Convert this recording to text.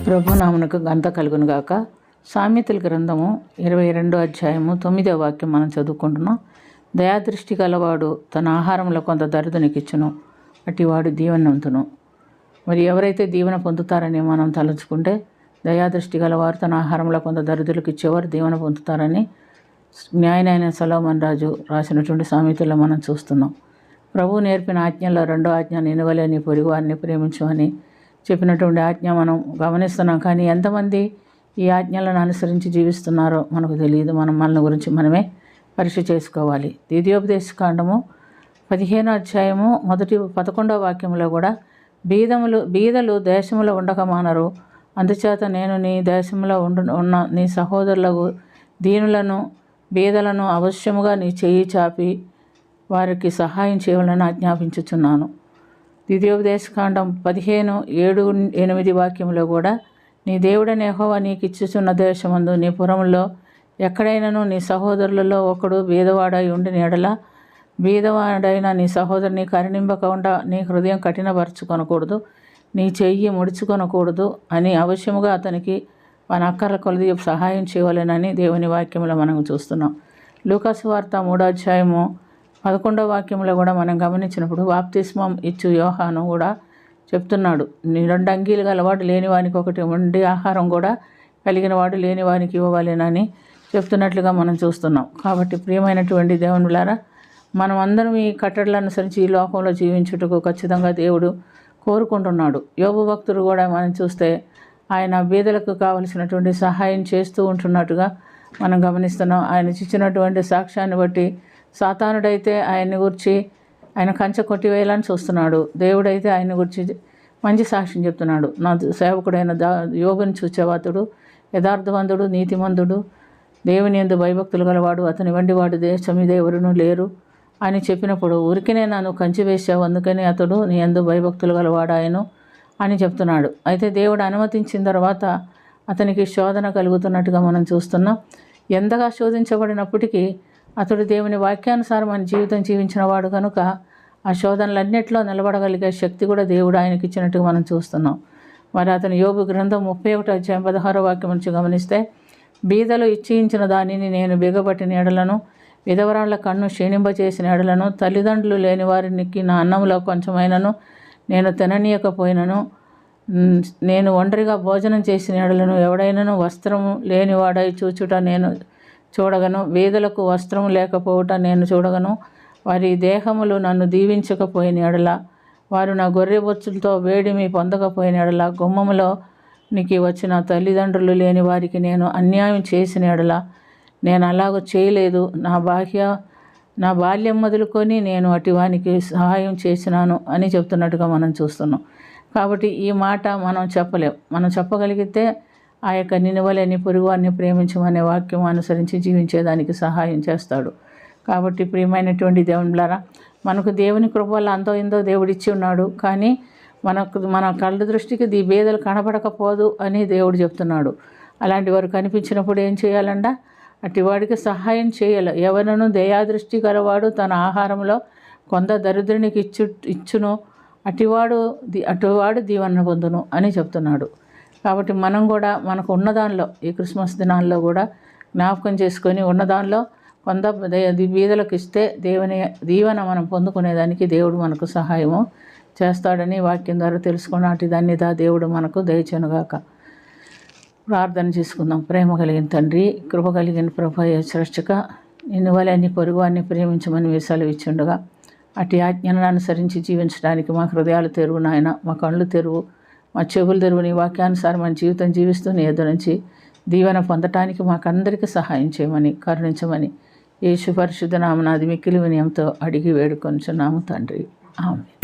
ప్రభునామునకు గంత కలుగును గాక. సామెతల గ్రంథము 22వ అధ్యాయము 9వ వాక్యం మనం చదువుకుంటున్నాం. దయాదృష్టి గలవాడు తన ఆహారంలో కొంత దరిద్రునికిచ్చును, అటివాడు దీవెనవంతును. మరి ఎవరైతే దీవెన పొందుతారని మనం తలుచుకుంటే, దయాదృష్టి గలవారు తన ఆహారంలో కొంత దరిద్రులకు ఇచ్చేవారు దీవెన పొందుతారని జ్ఞానైన సొలొమోను రాజు రాసినటువంటి సామెతల్లో మనం చూస్తున్నాం. ప్రభువు నేర్పిన ఆజ్ఞల్లో రెండో ఆజ్ఞ, నిన్ను వలె నీ పొరుగు వారిని ప్రేమించు అని చెప్పినటువంటి ఆజ్ఞ మనం గమనిస్తున్నాం. కానీ ఎంతమంది ఈ ఆజ్ఞలను అనుసరించి జీవిస్తున్నారో మనకు తెలియదు. మన గురించి మనమే పరీక్ష చేసుకోవాలి. ద్వితీయోపదేశకాండము 15వ అధ్యాయము 11వ వాక్యంలో కూడా బీదలు దేశంలో ఉండక మానరు, అందుచేత నేను నీ దేశంలో ఉన్న నీ సహోదరులకు దీనులను బీదలను అవశ్యముగా నీ చెయ్యి చాపి వారికి సహాయం చేయాలని ఆజ్ఞాపించుచున్నాను. ద్వితీయోపదేశకాండం 15:7-8 వాక్యంలో కూడా, నీ దేవుడైన యెహోవా నీకు ఇచ్చుచున్న దేశమందు నీ పురములో ఎక్కడైనాను నీ సహోదరులలో ఒకడు బీదవాడై ఉండిన ఎడల, బీదవాడైన నీ సహోదరుని కరుణింపకుండా నీ హృదయం కఠినపరచుకొనకూడదు, నీ చెయ్యి ముడుచుకొనకూడదు అని అవశ్యముగా అతనికి మన అక్కర్ల కొలది సహాయం చేయాలనని దేవుని వాక్యంలో మనం చూస్తున్నాం. లూకాసు వార్త 3వ అధ్యాయము 11వ వాక్యంలో కూడా మనం గమనించినప్పుడు, బాప్తిస్మం ఇచ్చు యోహాను కూడా చెప్తున్నాడు, నీ 2 అంగీలు గలవాడు లేనివానికి ఒకటి ఉండి ఆహారం కూడా కలిగిన వాడు లేనివానికి ఇవ్వవాలేనని చెప్తున్నట్లుగా మనం చూస్తున్నాం. కాబట్టి ప్రియమైనటువంటి దేవునులారా, మనం అందరం ఈ కట్టడలను అనుసరించి ఈ లోకంలో జీవించుటకు ఖచ్చితంగా దేవుడు కోరుకుంటున్నాడు. యోబు భక్తుడు కూడా మనం చూస్తే ఆయన బీదలకు కావలసినటువంటి సహాయం చేస్తూ ఉంటున్నట్టుగా మనం గమనిస్తున్నాం. ఆయన ఇచ్చినటువంటి సాక్ష్యాన్ని బట్టి సాతానుడైతే ఆయన్ని గురించి ఆయన కంచె కొట్టివేయాలని చూస్తున్నాడు. దేవుడైతే ఆయన్ని గురించి మంచి సాక్ష్యం చెప్తున్నాడు. నా సేవకుడైన యోబుని చూచేవాతుడు యథార్థవంతుడు, నీతిమంతుడు, దేవుని యందు భయభక్తులు గలవాడు, అతని వంటివాడు దేశం మీద ఎవరునూ లేరు అని చెప్పినప్పుడు, ఊరికినే నన్ను కంచి వేసావు, అందుకని అతడు నీ యందు భయభక్తులు గలవాడాయను అని చెప్తున్నాడు. అయితే దేవుడు అనుమతించిన తర్వాత అతనికి శోధన కలుగుతున్నట్టుగా మనం చూస్తున్నాం. ఎంతగా శోధించబడినప్పటికీ అతడు దేవుని వాక్యానుసారం ఆయన జీవితం జీవించిన వాడు కనుక ఆ శోధనలన్నింటిలో నిలబడగలిగే శక్తి కూడా దేవుడు ఆయనకి ఇచ్చినట్టుగా మనం చూస్తున్నాం. మరి అతని యోబు గ్రంథం 31వ అధ్యాయం 16వ వాక్యం నుంచి గమనిస్తే, బీదలు ఇచ్చించిన దానిని నేను బిగబట్టిన ఎడలను, విధవరాళ్ల కన్ను క్షీణింపచేసిన ఎడలను, తల్లిదండ్రులు లేని వారికి నా అన్నంలో కొంచెమైనను నేను తిననీయకపోయినను, నేను ఒంటరిగా భోజనం చేసిన ఎడలను, ఎవడైనాను వస్త్రము లేనివాడై చూచుట నేను చూడగను, బీదలకు వస్త్రం లేకపోవట నేను చూడగను, వారి దేహములు నన్ను దీవించకపోయిన ఎడల, వారు నా గొర్రె బొచ్చులతో వేడిమి పొందకపోయిన ఎడల, గుమ్మములో నీకు వచ్చిన తల్లిదండ్రులు లేని వారికి నేను అన్యాయం చేసిన ఎడల, నేను అలాగ చేయలేదు, నా బాల్యం మొదలుకొని నేను అటివానికి సహాయం చేసినాను అని చెప్తున్నట్టుగా మనం చూస్తున్నాం. కాబట్టి ఈ మాట మనం చెప్పలేం. మనం చెప్పగలిగితే ఆ యొక్క నిన్ను వలె నీ పొరుగువారిని ప్రేమించమనే వాక్యం అనుసరించి జీవించేదానికి సహాయం చేస్తాడు. కాబట్టి ప్రియమైనటువంటి దేవునులారా, మనకు దేవుని కృప వల్ల అంతో ఇందో దేవుడిచ్చి ఉన్నాడు. కానీ మన కళ్ళ దృష్టికి ఈ బీదలు కనబడకపోదు అని దేవుడు చెప్తున్నాడు. అలాంటి వారు కనిపించినప్పుడు ఏం చేయాలంట? అటివాడికి సహాయం చేయాలి. ఎవరను దయాదృష్టి గలవాడు తన ఆహారంలో కొంత దరిద్రునికి ఇచ్చును, అటువాడు దీవెన పొందును అని చెప్తున్నాడు. కాబట్టి మనం కూడా మనకు ఉన్నదానిలో ఈ క్రిస్మస్ దినాల్లో కూడా జ్ఞాపకం చేసుకొని ఉన్నదానిలో కొంత బీదలకు ఇస్తే దీవెన మనం పొందుకునేదానికి దేవుడు మనకు సహాయము చేస్తాడని వాక్యం ద్వారా తెలుసుకున్న అటు ధన్యత దేవుడు మనకు దయచేనుగాక. ప్రార్థన చేసుకుందాం. ప్రేమ కలిగిన తండ్రి, కృప కలిగిన ప్రభు సృష్టిక, నిన్ను వలె నీ పొరుగువారిని ప్రేమించమని వేసాలు ఇచ్చిండగా అటు ఆజ్ఞలను అనుసరించి జీవించడానికి మా హృదయాలు తెరువు నాయన, మా కళ్ళు తెరువు, మా చెవులు తెరువు. నీ వాక్యానుసారం మన జీవితం జీవిస్తూ నీ ఎదురు నుంచి దీవెన పొందటానికి మాకందరికీ సహాయం చేయమని, కరుణించమని యేసు పరిశుద్ధ నామమున మిక్కిలి వినయంతో అడిగి వేడుకొనుచున్నాము తండ్రి. ఆమేన్.